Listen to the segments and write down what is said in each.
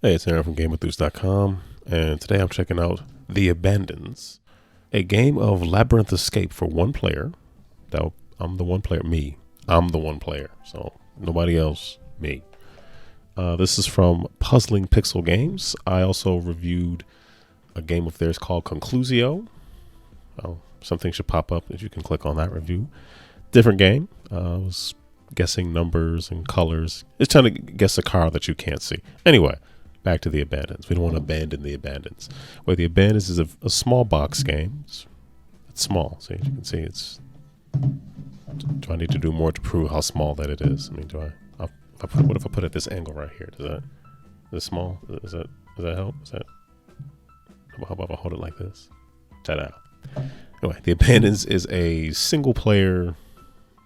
Hey, it's Aaron from GameEnthus.com, and today I'm checking out The Abandons, a game of labyrinth escape for one player. I'm the one player, me. I'm the one player, so nobody else, me. This is from Puzzling Pixel Games. I also reviewed a game of theirs called Conclusio. Something should pop up if you can click on that review. Different game. I was guessing numbers and colors. It's trying to guess a car that you can't see. Anyway. Back to The Abandons. We don't want to abandon The Abandons. Well, The Abandons is a small box game. It's small. So as you can see, it's... Do I need to do more to prove how small that it is? I mean, what if I put it at this angle right here? Is it small? Does that help? How about if I hold it like this? Ta-da. Anyway, The Abandons is a single player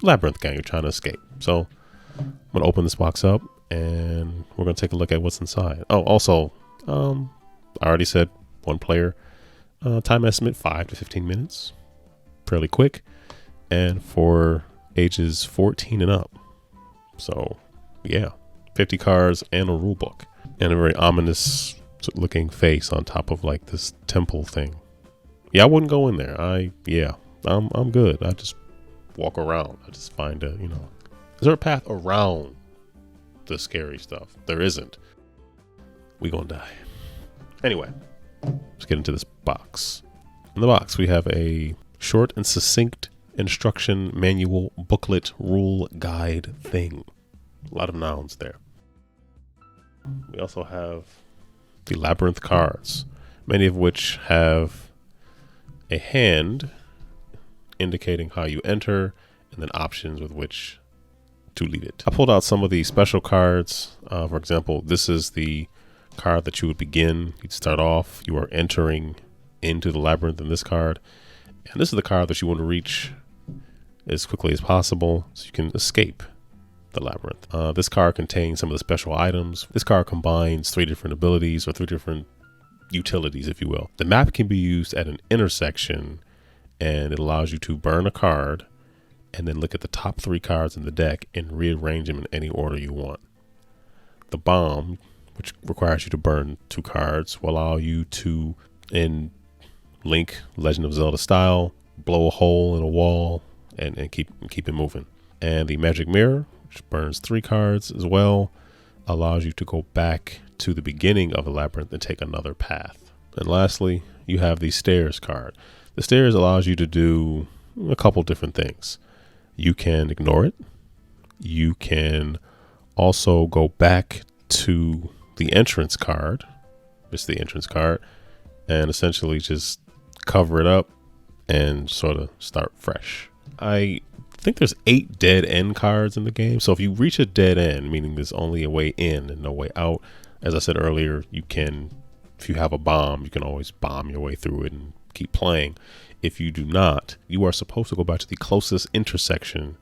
labyrinth game you're trying to escape. So I'm going to open this box up, and we're going to take a look at what's inside. Oh, also, I already said one player. Time estimate 5 to 15 minutes. Fairly quick. And for ages 14 and up. So, yeah. 50 cards and a rule book. And a very ominous looking face on top of like this temple thing. Yeah, I wouldn't go in there. I'm good. I just walk around. I just find is there a path around the scary stuff? There isn't. We gonna die. Anyway, let's get into this box. In the box, we have a short and succinct instruction manual booklet rule guide thing. A lot of nouns there. We also have the labyrinth cards, many of which have a hand indicating how you enter, and then options with which to leave it. I pulled out some of the special cards. For example, this is the card that you would begin. You'd start off, you are entering into the labyrinth in this card. And this is the card that you want to reach as quickly as possible so you can escape the labyrinth. This card contains some of the special items. This card combines 3 different abilities, or 3 different utilities, if you will. The map can be used at an intersection, and it allows you to burn a card and then look at the top 3 cards in the deck and rearrange them in any order you want. The bomb, which requires you to burn 2 cards, will allow you to, in Link Legend of Zelda style, blow a hole in a wall and keep it moving. And the magic mirror, which burns 3 cards as well, allows you to go back to the beginning of a labyrinth and take another path. And lastly, you have the stairs card. The stairs allows you to do a couple different things. You can ignore it. You can also go back to the entrance card. It's the entrance card, and essentially just cover it up and sort of start fresh. I think there's 8 dead end cards in the game. So if you reach a dead end, meaning there's only a way in and no way out, as I said earlier, you can, if you have a bomb, you can always bomb your way through it and keep playing. If you do not, you are supposed to go back to the closest intersection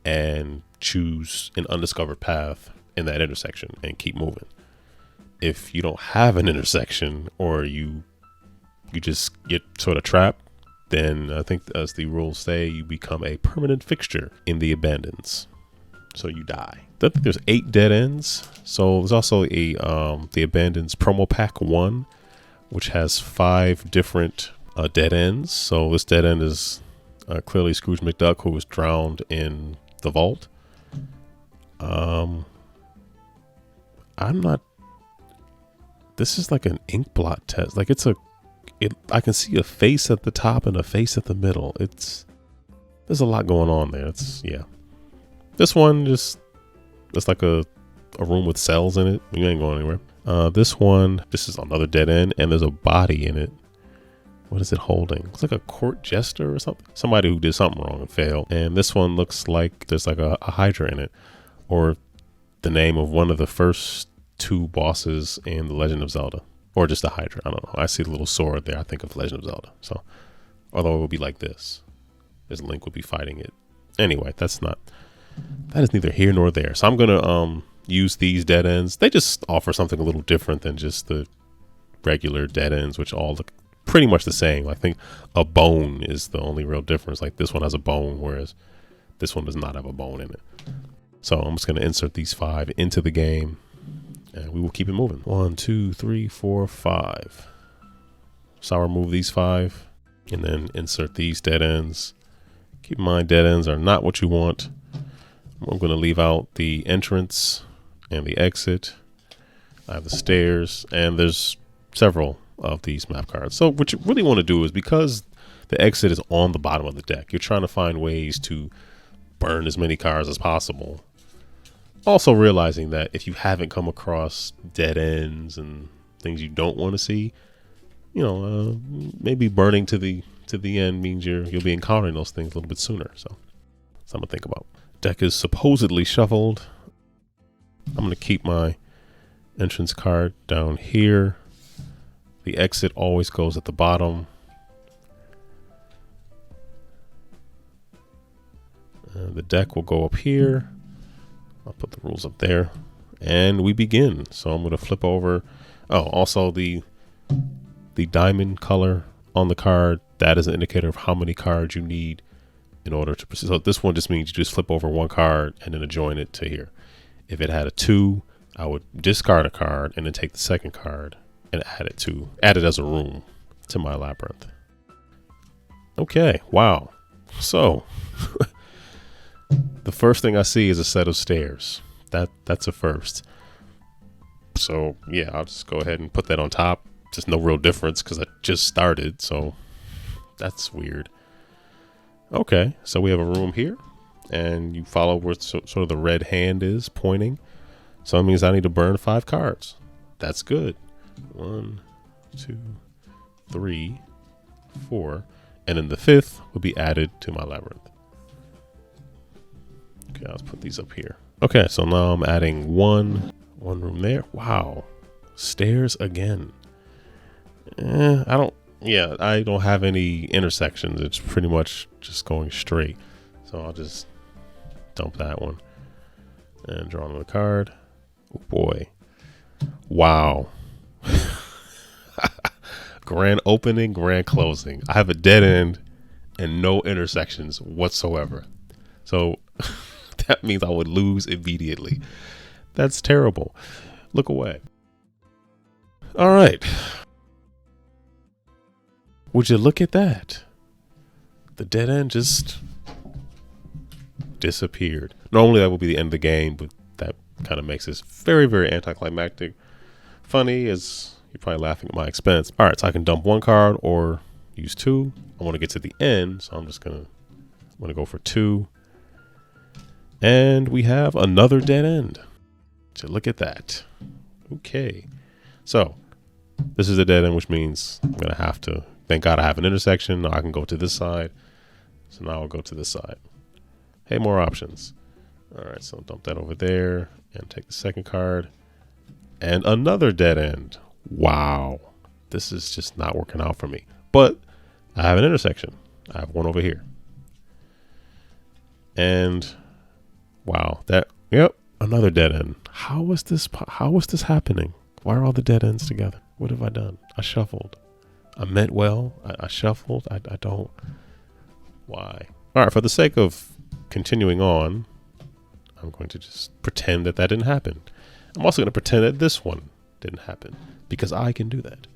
and choose an undiscovered path in that intersection and keep moving. If you don't have an intersection, or you just get sort of trapped, then I think, as the rules say, you become a permanent fixture in the Abandons. So you die. I think there's 8 dead ends. So there's also a the Abandons promo pack 1, which has 5 different dead ends. So this dead end is clearly Scrooge McDuck, who was drowned in the vault. This is like an ink blot test. Like I can see a face at the top and a face at the middle. There's a lot going on there. This one it's like a room with cells in it. You ain't going anywhere. This is another dead end, and there's a body in it. What is it holding? It's like a court jester or something. Somebody who did something wrong and failed. And this one looks like there's like a Hydra in it, or the name of one of the first 2 bosses in The Legend of Zelda, or just a Hydra. I don't know. I see the little sword there. I think of Legend of Zelda. So, although it would be like this Link would be fighting it. Anyway, that is neither here nor there. So I'm gonna use these dead ends. They just offer something a little different than just the regular dead ends, which all look pretty much the same. I think a bone is the only real difference. Like this one has a bone, whereas this one does not have a bone in it. So I'm just going to insert these 5 into the game. and we will keep it moving. 1, 2, 3, 4, 5. So I'll remove these 5 and then insert these dead ends. Keep in mind, dead ends are not what you want. I'm going to leave out the entrance and the exit. I have the stairs, and there's several of these map cards. So what you really want to do is, because the exit is on the bottom of the deck, you're trying to find ways to burn as many cards as possible. Also realizing that if you haven't come across dead ends and things you don't want to see, you know, maybe burning to the end means you'll be encountering those things a little bit sooner. So something to think about. Deck is supposedly shuffled. I'm going to keep my entrance card down here. The exit always goes at the bottom. The deck will go up here. I'll put the rules up there, and we begin. So I'm going to flip over. Oh, also the diamond color on the card, that is an indicator of how many cards you need in order to proceed. So this one just means you just flip over one card and then adjoin it to here. If it had a 2, I would discard a card and then take the second card and add it as a room to my labyrinth. Okay, wow. So the first thing I see is a set of stairs. That's a first. So yeah, I'll just go ahead and put that on top. Just no real difference because I just started, so that's weird. Okay, so we have a room here, and you follow where sort of the red hand is pointing. So that means I need to burn 5 cards. That's good. 1, 2, 3, 4, and then the 5th will be added to my labyrinth. Okay, let's put these up here. Okay, so now I'm adding one room there. Wow, stairs again. I don't have any intersections. It's pretty much just going straight. So I'll just dump that one and draw another card. Oh boy. Wow. Grand opening, grand closing. I have a dead end and no intersections whatsoever. So that means I would lose immediately. That's terrible. Look away. All right. Would you look at that? The dead end just disappeared. Normally that would be the end of the game, but that kind of makes this very, very anticlimactic. Funny, as you're probably laughing at my expense. All right, so I can dump 1 card or use 2. I want to get to the end, so I'm going to go for 2. And we have another dead end. So look at that. Okay. So this is a dead end, which means I'm going to have to, thank God I have an intersection. Now I can go to this side. So now I'll go to this side. Hey, more options. All right, so dump that over there and take the second card. And another dead end. Wow. This is just not working out for me. But I have an intersection. I have one over here. And wow, yep, another dead end. How is this happening? Why are all the dead ends together? What have I done? I shuffled. I meant well. I shuffled. I don't. Why? All right, for the sake of continuing on, I'm going to just pretend that didn't happen. I'm also going to pretend that this one didn't happen because I can do that.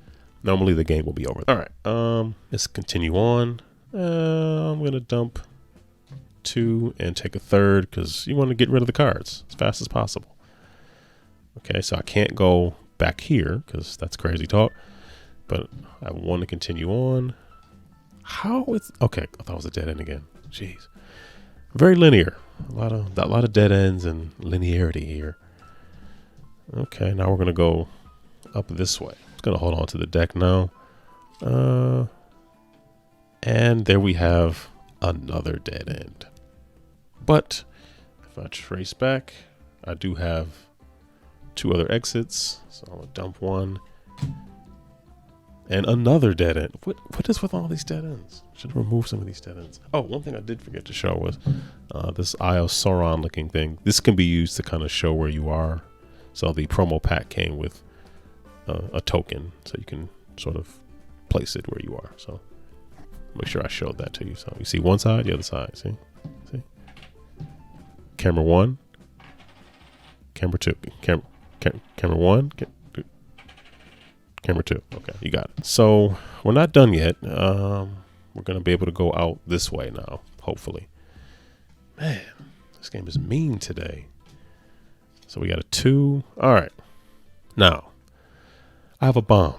Normally the game will be over. All right, let's continue on. I'm going to dump 2 and take a third because you want to get rid of the cards as fast as possible. Okay, so I can't go back here because that's crazy talk, but I want to continue on. Okay, I thought it was a dead end again. Jeez. Very linear. A lot of dead ends and linearity here. Okay, now we're going to go up this way. It's going to hold on to the deck now. And there we have another dead end. But if I trace back, I do have 2 other exits. So I'm going to dump 1. And another dead end. What is with all these dead ends? Should remove some of these dead ends. Oh, one thing I did forget to show was this Eye of Sauron looking thing. This can be used to kind of show where you are. So the promo pack came with a token, so you can sort of place it where you are. So make sure I showed that to you. So you see one side, the other side. See? Camera 1, camera 2, Camera 1, camera 2. Okay, you got it. So we're not done yet. We're gonna be able to go out this way now, hopefully. Man, this game is mean today. So we got a 2. All right. Now, I have a bomb.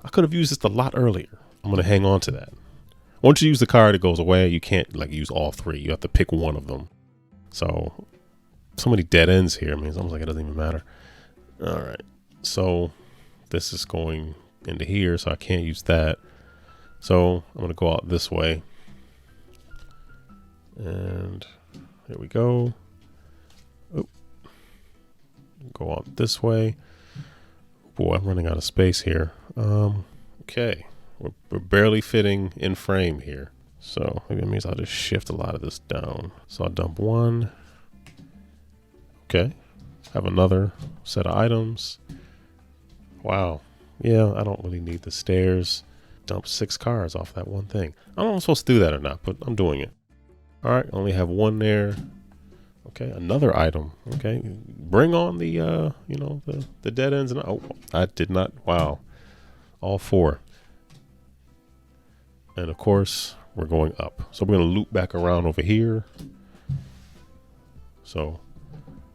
I could have used this a lot earlier. I'm going to hang on to that. Once you use the card, it goes away. You can't like use all 3. You have to pick one of them. So many dead ends here. I mean, it's almost like it doesn't even matter. All right. So this is going into here, so I can't use that. So I'm going to go out this way. And there we go. Oh. Go out this way. Boy, I'm running out of space here. Okay. We're barely fitting in frame here. So maybe that means I'll just shift a lot of this down. So I'll dump 1. Okay. Have another set of items. Wow. Yeah, I don't really need the stairs. Dump 6 cars off that one thing. I don't know if I'm supposed to do that or not, but I'm doing it. All right. Only have 1 there. Okay, another item. Okay, bring on the the dead ends. And oh, I did not. Wow, all 4. And of course, we're going up. So we're gonna loop back around over here. So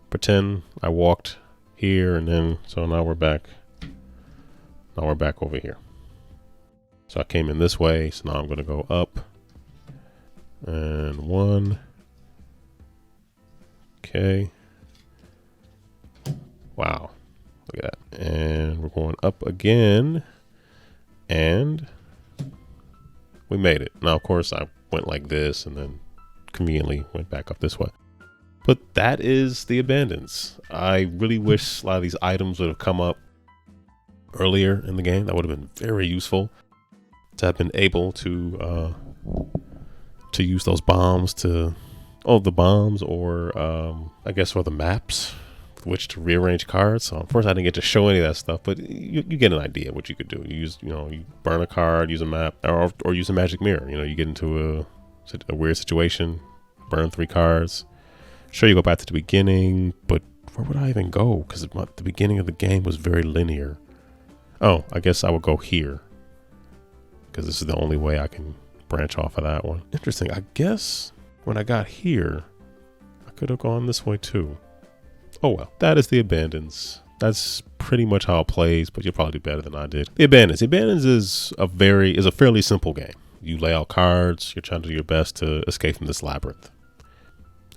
pretend I walked here, and then so now we're back. Now we're back over here. So I came in this way. So now I'm gonna go up. And 1. Okay. Wow. Look at that. And we're going up again. And we made it. Now, of course, I went like this and then conveniently went back up this way. But that is the abandons. I really wish a lot of these items would have come up earlier in the game. That would have been very useful to have been able to use those bombs to... Oh, the bombs, or I guess for the maps with which to rearrange cards. So of course I didn't get to show any of that stuff, but you get an idea of what you could do. You use, you burn a card, use a map, or use a magic mirror. You get into a weird situation, burn 3 cards. Sure, you go back to the beginning, but where would I even go? Because the beginning of the game was very linear. Oh, I guess I would go here because this is the only way I can branch off of that one. Interesting. I guess when I got here, I could have gone this way too. Oh well, that is the abandons. That's pretty much how it plays, but you'll probably do better than I did. The abandons. The abandons is a fairly simple game. You lay out cards. You're trying to do your best to escape from this labyrinth.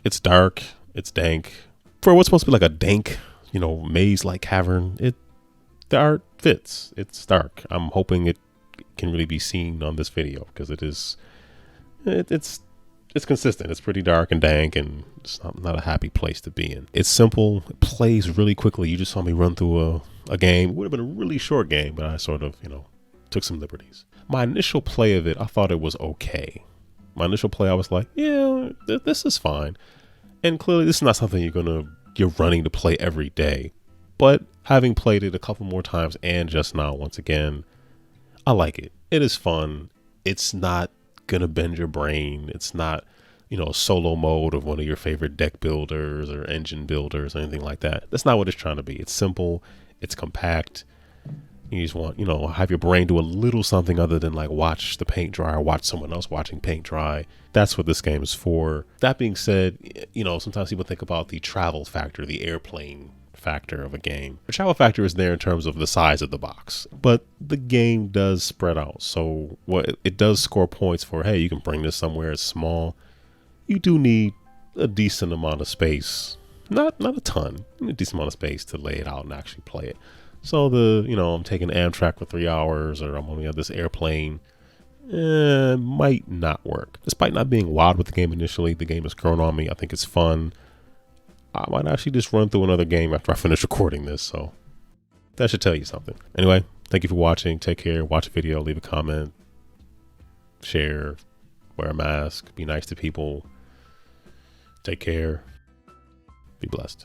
It's dark. It's dank. For what's supposed to be like a dank, maze-like cavern, the art fits. It's dark. I'm hoping it can really be seen on this video because it's consistent. It's pretty dark and dank, and it's not a happy place to be in. It's simple. It plays really quickly. You just saw me run through a game. It would have been a really short game, but I sort of, took some liberties. My initial play of it, I thought it was okay. My initial play, I was like, yeah, this is fine. And clearly this is not something you're running to play every day. But having played it a couple more times and just now, once again, I like it. It is fun. It's not gonna bend your brain. It's not, solo mode of one of your favorite deck builders or engine builders or anything like that. That's not what it's trying to be. It's simple. It's compact. You just want, have your brain do a little something other than like watch the paint dry or watch someone else watching paint dry. That's what this game is for. That being said, sometimes people think about the travel factor, the airplane factor of a game. The travel factor is there in terms of the size of the box, but the game does spread out. So it does score points for, hey, you can bring this somewhere. It's small. You do need a decent amount of space. Not a ton. You need a decent amount of space to lay it out and actually play it. So I'm taking Amtrak for 3 hours, or I'm only on this airplane. Might not work. Despite not being wild with the game initially, the game has grown on me. I think it's fun. I might actually just run through another game after I finish recording this. So that should tell you something. Anyway, thank you for watching. Take care. Watch a video. Leave a comment. Share. Wear a mask. Be nice to people. Take care. Be blessed.